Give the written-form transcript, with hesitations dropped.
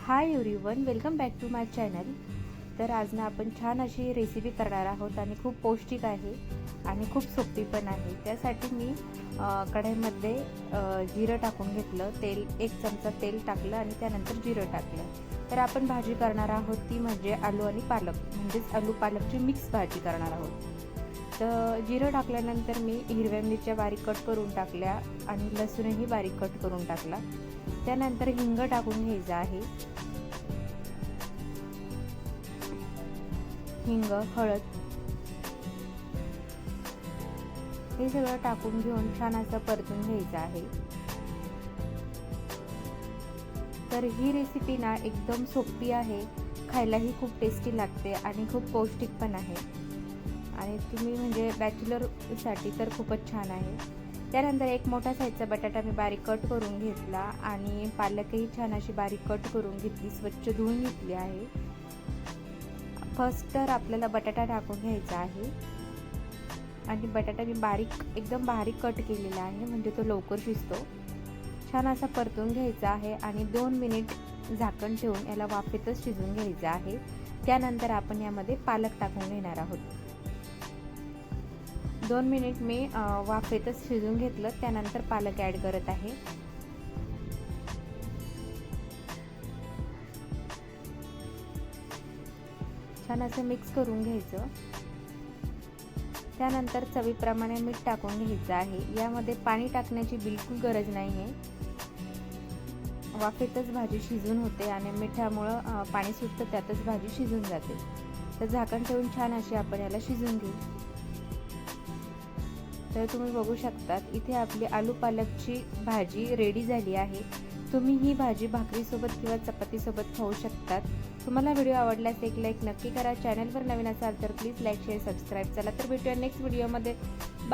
High everyone, welcome back to my channel. तर आज ना आपण छान अशी रेसिपी करणार आहोत आणि खूप पौष्टिक आहे आणि खूप सोपी पण आहे. त्यासाठी मी कढईमध्ये जिरं टाकून घेतलं, एक चमचा तेल टाकलं आणि त्यानंतर जिरं टाकलं. तर आपण भाजी करणार आहोत ती म्हणजे आलू आणि पालक, म्हणजेच आलू पालकची मिक्स भाजी करणार आहोत. तर जिरं टाकल्यानंतर मी हिरव्या मिरच्या बारीक कट करून टाकल्या आणि लसूणही बारीक कट करून टाकला. त्यानंतर हिंग टाकून घ्यायचं आहे. हिंग, हळद हे सगळं टाकून घेऊन छान असं परतून घ्यायचं आहे. तर ही रेसिपी ना एकदम सोपी आहे, खायलाही खूप टेस्टी लागते आणि खूप पौष्टिक पण आहे आणि तुम्ही म्हणजे बॅचलरसाठी तर खूपच छान आहे. त्यानंतर एक मोठा साईजचा बटाटा मी बारीक कट करून घेतला आणि पालकही छान अशी बारीक कट करून घेतली, स्वच्छ धुवून घेतली आहे. फर्स्ट तर आपल्याला बटाटा टाकून घ्यायचा आहे आणि बटाटा मी एकदम बारीक कट केलेला आहे, म्हणजे तो लवकर शिजतो. छान असा परतून घ्यायचा आहे आणि 2 मिनिट झाकण ठेवून याला वाफेतच शिजवून घ्यायचं आहे. त्यानंतर आपण यामध्ये पालक टाकून घेणार आहोत. 2 मिनिट मी वाफेतच शिजवून घेतलं, त्यानंतर पालक ॲड करत आहे. छान असं मिक्स करून घ्यायचं. त्यानंतर चवीप्रमाणे मीठ टाकून घ्यायचं आहे. यामध्ये पाणी टाकण्याची बिलकुल गरज नाही आहे, वाफेतच भाजी शिजून होते आणि मिठामुळं पाणी सुटतं, त्यातच भाजी शिजून जाते. तर झाकण ठेवून छान अशी आपण याला शिजून घेऊ. तर तुम्ही बघू शकतात इथे आपली आलू पालकची भाजी रेडी झाली आहे. तुम्ही ही भाजी भाकरीसोबत किंवा चपातीसोबत खाऊ शकतात. तुम्हाला व्हिडिओ आवडल्यास एक लाईक नक्की करा. चॅनलवर नवीन असाल तर प्लीज लाईक, शेअर, सबस्क्राईब. चला तर भेटूया नेक्स्ट व्हिडिओमध्ये. बाय.